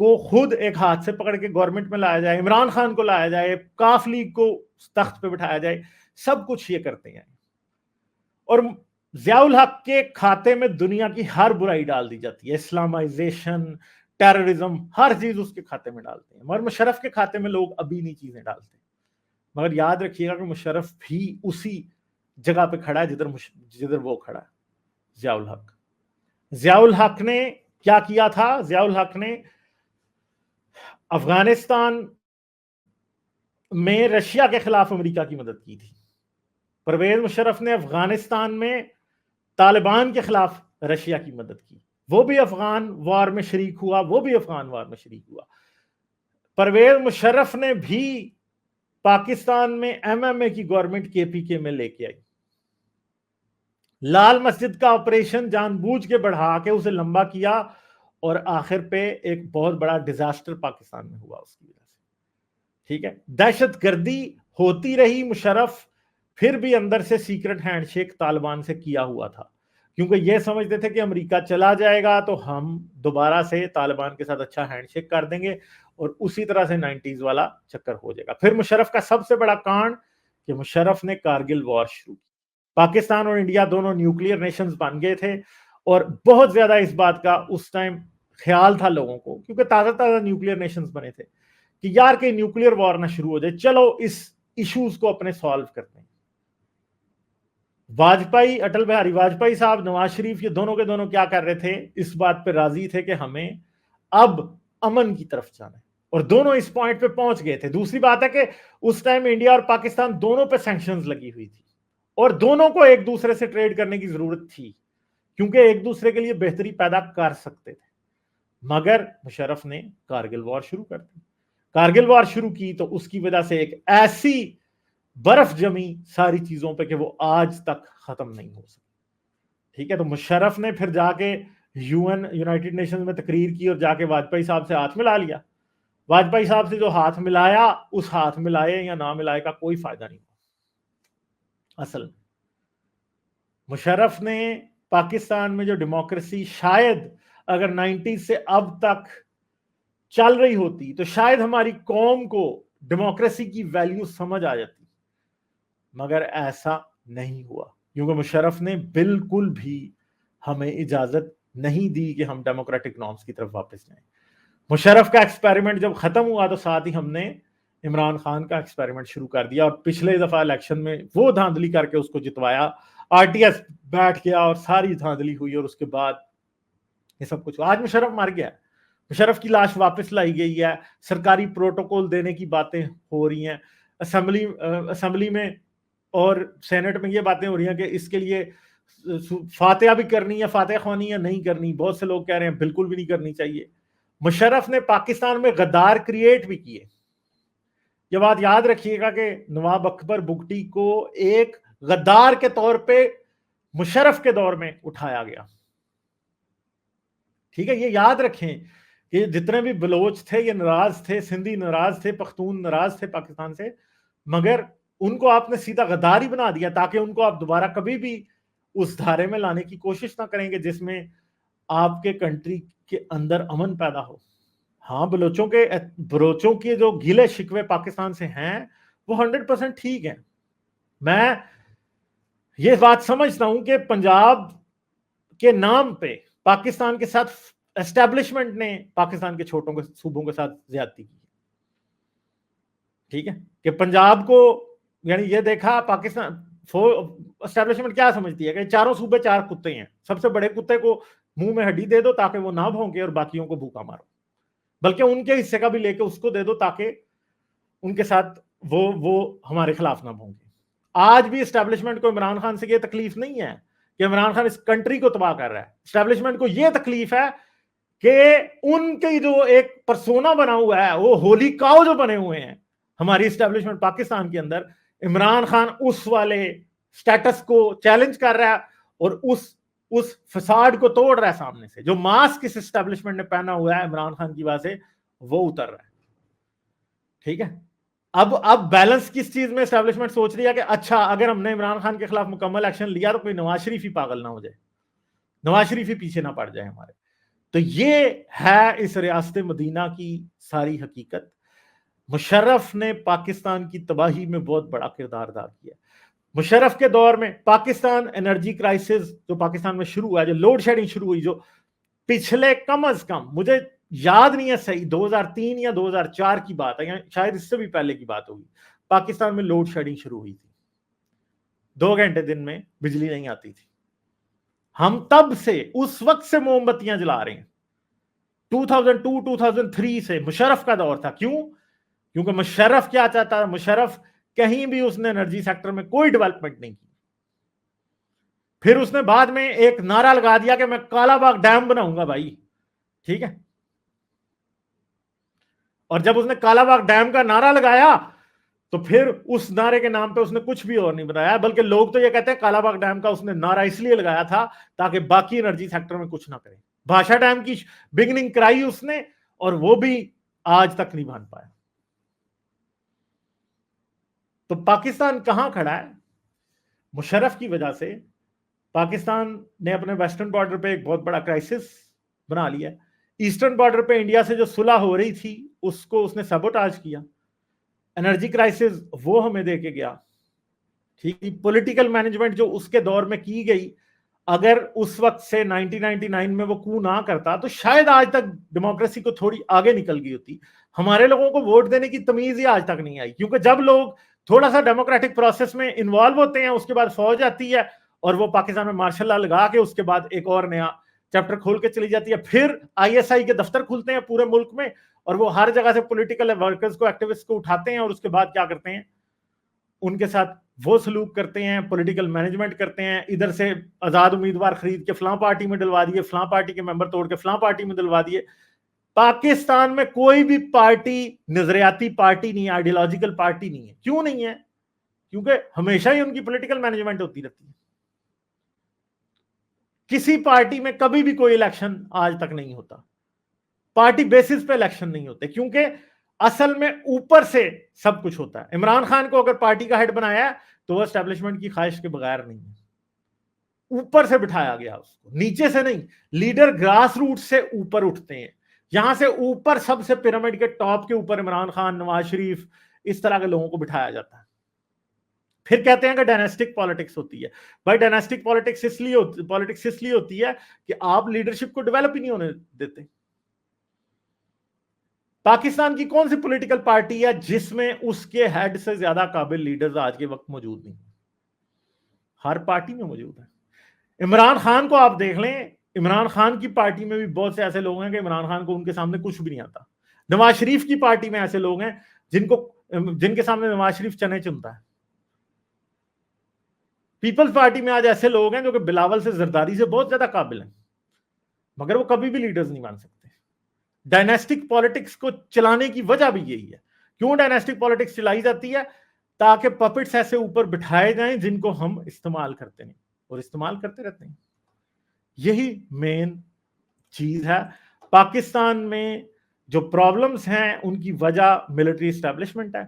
کو خود ایک ہاتھ سے پکڑ کے گورنمنٹ میں لایا جائے, عمران خان کو لایا جائے, کاف لیگ کو تخت پہ بٹھایا جائے, سب کچھ یہ کرتے ہیں. اور ضیاء الحق کے کھاتے میں دنیا کی ہر برائی ڈال دی جاتی ہے, اسلامائزیشن, ٹیررزم, ہر چیز اس کے کھاتے میں ڈالتے ہیں. مگر مشرف کے کھاتے میں لوگ ابھی نہیں چیزیں ڈالتے. مگر یاد رکھیے گا کہ مشرف بھی اسی جگہ پہ کھڑا ہے جدھر وہ کھڑا ہے, ضیاء الحق. ضیاء الحق نے کیا کیا تھا؟ ضیاء الحق نے افغانستان میں رشیا کے خلاف امریکہ کی مدد کی تھی. پرویز مشرف نے افغانستان میں طالبان کے خلاف رشیا کی مدد کی, وہ بھی افغان وار میں شریک ہوا, وہ بھی افغان وار میں شریک ہوا. پرویز مشرف نے بھی پاکستان میں ایم ایم اے کی گورنمنٹ کے پی کے میں لے کے آئی. لال مسجد کا آپریشن جان بوجھ کے بڑھا کے اسے لمبا کیا, اور آخر پہ ایک بہت بڑا ڈیزاسٹر پاکستان میں ہوا اس کی وجہ سے. ٹھیک ہے, دہشت گردی ہوتی رہی. مشرف پھر بھی اندر سے سیکرٹ ہینڈ شیک طالبان سے کیا ہوا تھا, کیونکہ یہ سمجھتے تھے کہ امریکہ چلا جائے گا تو ہم دوبارہ سے طالبان کے ساتھ اچھا ہینڈ شیک کر دیں گے, اور اسی طرح سے 90s والا چکر ہو جائے گا. پھر مشرف کا سب سے بڑا کانڈ کہ مشرف نے کارگل وار شروع کی. پاکستان اور انڈیا دونوں نیوکلیئر نیشنز بن گئے تھے, اور بہت زیادہ اس بات کا اس ٹائم خیال تھا لوگوں کو, کیونکہ تازہ نیوکلیئر نیشنز بنے تھے, کہ یار کہ نیوکلیئر وار نہ شروع ہو جائے, چلو اس ایشوز کو اپنے سالو کرتے ہیں. واجپئی, اٹل بہاری واجپئی صاحب, نواز شریف, یہ دونوں کے دونوں کیا کر رہے تھے؟ اس بات پہ راضی تھے کہ ہمیں اب امن کی طرف جانا ہے, اور دونوں اس پوائنٹ پہ پہنچ گئے تھے. دوسری بات ہے کہ اس ٹائم انڈیا اور پاکستان دونوں پہ سینکشنز لگی ہوئی تھی, اور دونوں کو ایک دوسرے سے ٹریڈ کرنے کی ضرورت تھی, کیونکہ ایک دوسرے کے لیے بہتری پیدا کر سکتے تھے. مگر مشرف نے کارگل وار شروع کر دی. کارگل وار شروع کی تو اس کی وجہ سے ایک ایسی برف جمی ساری چیزوں پہ کہ وہ آج تک ختم نہیں ہو سکی. ٹھیک ہے, تو مشرف نے پھر جا کے یونائٹڈ نیشنز میں تقریر کی اور جا کے واجپئی صاحب سے ہاتھ ملا لیا. واجپئی صاحب سے جو ہاتھ ملایا, اس ہاتھ ملائے یا نہ ملائے کا کوئی فائدہ نہیں ہوا. اصل مشرف نے پاکستان میں جو ڈیموکریسی شاید اگر 90s سے اب تک چل رہی ہوتی تو شاید ہماری قوم کو ڈیموکریسی کی ویلیو سمجھ آ جاتی, مگر ایسا نہیں ہوا, کیونکہ مشرف نے بالکل بھی ہمیں اجازت نہیں دی کہ ہم ڈیموکریٹک نارمز کی طرف واپس جائیں. مشرف کا ایکسپیریمنٹ جب ختم ہوا تو ساتھ ہی ہم نے عمران خان کا ایکسپیریمنٹ شروع کر دیا, اور پچھلے دفعہ الیکشن میں وہ دھاندلی کر کے اس کو جتوایا, آر ٹی ایس بیٹھ گیا اور ساری دھاندلی ہوئی, اور اس کے بعد یہ سب کچھ. آج مشرف مر گیا, مشرف کی لاش واپس لائی گئی ہے, سرکاری پروٹوکول دینے کی باتیں ہو رہی ہیں, اسمبلی میں اور سینٹ میں یہ باتیں ہو رہی ہیں کہ اس کے لیے فاتحہ بھی کرنی ہے, فاتحہ خوانی ہے نہیں کرنی. بہت سے لوگ کہہ رہے ہیں بالکل بھی نہیں کرنی چاہیے. مشرف نے پاکستان میں غدار کریٹ بھی کیے. یہ بات یاد رکھیے گا کہ نواب اکبر بگٹی کو ایک غدار کے طور پہ مشرف کے دور میں اٹھایا گیا. ٹھیک ہے, یہ یاد رکھیں کہ جتنے بھی بلوچ تھے یہ ناراض تھے, سندھی ناراض تھے, پختون ناراض تھے پاکستان سے, مگر ان کو آپ نے سیدھا غدار ہی بنا دیا تاکہ ان کو آپ دوبارہ کبھی بھی اس دھارے میں لانے کی کوشش نہ کریں گے جس میں آپ کے کنٹری کے اندر امن پیدا ہو. ہاں, بلوچوں کے جو گلے شکوے پاکستان سے ہیں وہ 100% ٹھیک ہیں. میں یہ بات سمجھتا ہوں کہ پنجاب کے نام پہ پاکستان کے ساتھ اسٹیبلشمنٹ نے پاکستان کے چھوٹوں کے صوبوں کے ساتھ زیادتی کی. ٹھیک ہے, کہ پنجاب کو یعنی یہ دیکھا پاکستان اسٹیبلشمنٹ کیا سمجھتی ہے کہ چاروں صوبے چار کتے ہیں, سب سے بڑے کتے کو منہ میں ہڈی دے دو تاکہ وہ نہ بھونکے اور باقیوں کو بھوکا مارو, بلکہ ان کے حصے کا بھی لے کے اس کو دے دو تاکہ ان کے ساتھ وہ ہمارے خلاف نہ بھونکے. آج بھی اسٹیبلشمنٹ کو عمران خان سے یہ تکلیف نہیں ہے کہ عمران خان اس کنٹری کو تباہ کر رہا ہے. اسٹیبلشمنٹ کو یہ تکلیف ہے کہ ان کی جو ایک پرسونا بنا ہوا ہے, وہ ہولی کاؤ جو بنے ہوئے ہیں ہماری اسٹیبلشمنٹ پاکستان کے اندر, عمران خان اس والے سٹیٹس کو چیلنج کر رہا ہے اور اس فساد کو توڑ رہا ہے سامنے سے. جو ماسک اس اسٹیبلشمنٹ نے پہنا ہوا ہے عمران خان کی وجہ سے وہ اتر رہا ہے. ٹھیک ہے, اب بیلنس کس چیز میں اسٹیبلشمنٹ سوچ رہی ہے کہ اچھا اگر ہم نے عمران خان کے خلاف مکمل ایکشن لیا تو کوئی نواز شریف ہی پاگل نہ ہو جائے, نواز شریف ہی پیچھے نہ پڑ جائے ہمارے. تو یہ ہے اس ریاست مدینہ کی ساری حقیقت. مشرف نے پاکستان کی تباہی میں بہت بڑا کردار ادا کیا. مشرف کے دور میں پاکستان انرجی کرائسس جو پاکستان میں شروع ہوا, جو لوڈ شیڈنگ شروع ہوئی, جو پچھلے کم از کم مجھے یاد نہیں ہے صحیح 2003 یا 2004 کی بات ہے, یا شاید اس سے بھی پہلے کی بات ہوگی, پاکستان میں لوڈ شیڈنگ شروع ہوئی تھی. 2 گھنٹے دن میں بجلی نہیں آتی تھی. ہم تب سے اس وقت سے موم بتیاں جلا رہے ہیں. 2002-2003 سے مشرف کا دور تھا. کیوں؟ کیونکہ مشرف کیا چاہتا ہے, مشرف کہیں بھی اس نے انرجی سیکٹر میں کوئی ڈیولپمنٹ نہیں کی. پھر اس نے بعد میں ایک نعرہ لگا دیا کہ میں کالا باغ ڈیم بناؤں گا بھائی, ٹھیک ہے. اور جب اس نے کالا باغ ڈیم کا نعرہ لگایا تو پھر اس نعرے کے نام پہ اس نے کچھ بھی اور نہیں بنایا, بلکہ لوگ تو یہ کہتے ہیں کالا باغ ڈیم کا اس نے نعرہ اس لیے لگایا تھا تاکہ باقی انرجی سیکٹر میں کچھ نہ کرے. بھاشا ڈیم کی بگننگ کرائی اس نے, اور وہ بھی آج تک نہیں بن پایا. تو پاکستان کہاں کھڑا ہے؟ مشرف کی وجہ سے پاکستان نے اپنے ویسٹرن بارڈر پہ ایک بہت بڑا کرائسس بنا لیا. ایسٹرن بارڈر پہ انڈیا سے جو صلح ہو رہی تھی اس کو اس نے سبوٹاج کیا. انرجی کرائسس وہ ہمیں دے کے گیا. ٹھیک, پولیٹیکل مینجمنٹ جو اس کے دور میں کی گئی, اگر اس وقت سے 1999 میں وہ کو نہ کرتا تو شاید آج تک ڈیموکریسی کو تھوڑی آگے نکل گئی ہوتی. ہمارے لوگوں کو ووٹ دینے کی تمیز ہی آج تک نہیں آئی, کیونکہ جب لوگ تھوڑا سا ڈیموکریٹک پروسیس میں انوالو ہوتے ہیں, اس کے بعد فوج آتی ہے اور وہ پاکستان میں مارشل لا لگا کے اس کے بعد ایک اور نیا چیپٹر کھول کے چلی جاتی ہے. پھر ISI کے دفتر کھلتے ہیں پورے ملک میں, اور وہ ہر جگہ سے پولیٹیکل ورکرز کو, ایکٹیوسٹ کو اٹھاتے ہیں, اور اس کے بعد کیا کرتے ہیں, ان کے ساتھ وہ سلوک کرتے ہیں, پولیٹیکل مینجمنٹ کرتے ہیں. ادھر سے آزاد امیدوار خرید کے فلاں پارٹی میں ڈلوا دیے, فلاں پارٹی کے ممبر توڑ کے فلاں پارٹی میں ڈلوا دیے. پاکستان میں کوئی بھی پارٹی نظریاتی پارٹی نہیں ہے, آئیڈیالوجیکل پارٹی نہیں ہے. کیوں نہیں ہے؟ کیونکہ ہمیشہ ہی ان کی پولیٹیکل مینجمنٹ ہوتی رہتی ہے. کسی پارٹی میں کبھی بھی کوئی الیکشن آج تک نہیں ہوتا, پارٹی بیسس پہ الیکشن نہیں ہوتے, کیونکہ اصل میں اوپر سے سب کچھ ہوتا ہے. عمران خان کو اگر پارٹی کا ہیڈ بنایا ہے تو وہ اسٹیبلشمنٹ کی خواہش کے بغیر نہیں ہے, اوپر سے بٹھایا گیا اس کو, نیچے سے نہیں. لیڈر گراس روٹ سے اوپر اٹھتے ہیں, یہاں سے اوپر سب سے پیرامڈ کے ٹاپ کے اوپر عمران خان, نواز شریف, اس طرح کے لوگوں کو بٹھایا جاتا ہے. پھر کہتے ہیں کہ ڈائناسٹک پالیٹکس ہوتی ہے. بھائی ڈائناسٹک پالیٹکس اس لیے ہوتی ہے کہ آپ لیڈرشپ کو ڈیولپ ہی نہیں ہونے دیتے. پاکستان کی کون سی پولیٹیکل پارٹی ہے جس میں اس کے ہیڈ سے زیادہ قابل لیڈرز آج کے وقت موجود نہیں؟ ہر پارٹی میں موجود ہے. عمران خان کو آپ دیکھ لیں, عمران خان کی پارٹی میں بھی بہت سے ایسے لوگ ہیں کہ عمران خان کو ان کے سامنے کچھ بھی نہیں آتا. نواز شریف کی پارٹی میں ایسے لوگ ہیں جن کے سامنے نواز شریف چنے چنتا ہے. پیپلز پارٹی میں آج ایسے لوگ ہیں جو کہ بلاول سے زرداری سے بہت زیادہ قابل ہیں, مگر وہ کبھی بھی لیڈرز نہیں بن سکتے. ڈائناسٹک پالیٹکس کو چلانے کی وجہ بھی یہی ہے. کیوں ڈائناسٹک پالیٹکس چلائی جاتی ہے؟ تاکہ پپٹس ایسے اوپر بٹھائے جائیں جن کو ہم استعمال کرتے ہیں اور استعمال کرتے رہتے ہیں. یہی مین چیز ہے. پاکستان میں جو پرابلمز ہیں ان کی وجہ ملٹری اسٹیبلشمنٹ ہے.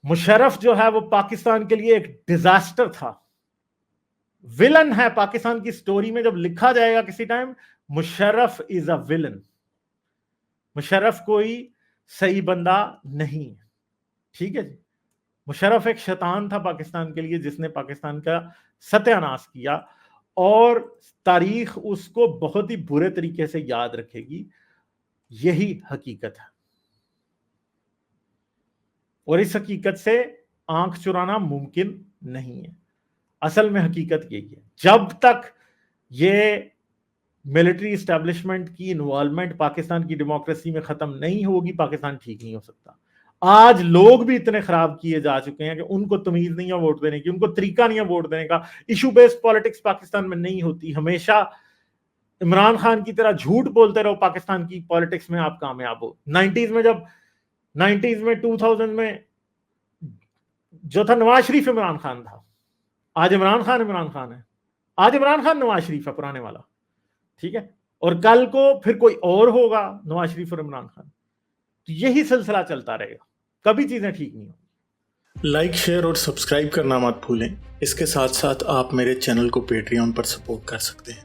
مشرف جو ہے وہ پاکستان کے لیے ایک ڈیزاسٹر تھا, ویلن ہے پاکستان کی سٹوری میں. جب لکھا جائے گا کسی ٹائم, مشرف از اے ویلن. مشرف کوئی صحیح بندہ نہیں ہے, ٹھیک ہے جی. مشرف ایک شیطان تھا پاکستان کے لیے, جس نے پاکستان کا ستیہ ناش کیا, اور تاریخ اس کو بہت ہی برے طریقے سے یاد رکھے گی. یہی حقیقت ہے, اور اس حقیقت سے آنکھ چرانا ممکن نہیں ہے. اصل میں حقیقت یہی ہے, جب تک یہ ملٹری اسٹیبلشمنٹ کی انوالومنٹ پاکستان کی ڈیموکریسی میں ختم نہیں ہوگی, پاکستان ٹھیک نہیں ہو سکتا. آج لوگ بھی اتنے خراب کیے جا چکے ہیں کہ ان کو تمیز نہیں ہے ووٹ دینے کی, ان کو طریقہ نہیں ہے ووٹ دینے کا. ایشو بیسڈ پالیٹکس پاکستان میں نہیں ہوتی. ہمیشہ عمران خان کی طرح جھوٹ بولتے رہو, پاکستان کی پالیٹکس میں آپ کامیاب ہو. 90s میں 2000 میں جو تھا نواز شریف عمران خان تھا, آج عمران خان ہے. آج عمران خان نواز شریف ہے پرانے والا, ٹھیک ہے, اور کل کو پھر کوئی اور ہوگا نواز شریف اور عمران خان. تو یہی سلسلہ چلتا رہے گا, کبھی چیزیں ٹھیک نہیں ہوں. لائک, شیئر اور سبسکرائب کرنا مت بھولیں. اس کے ساتھ ساتھ آپ میرے چینل کو پیٹریون پر سپورٹ کر سکتے ہیں.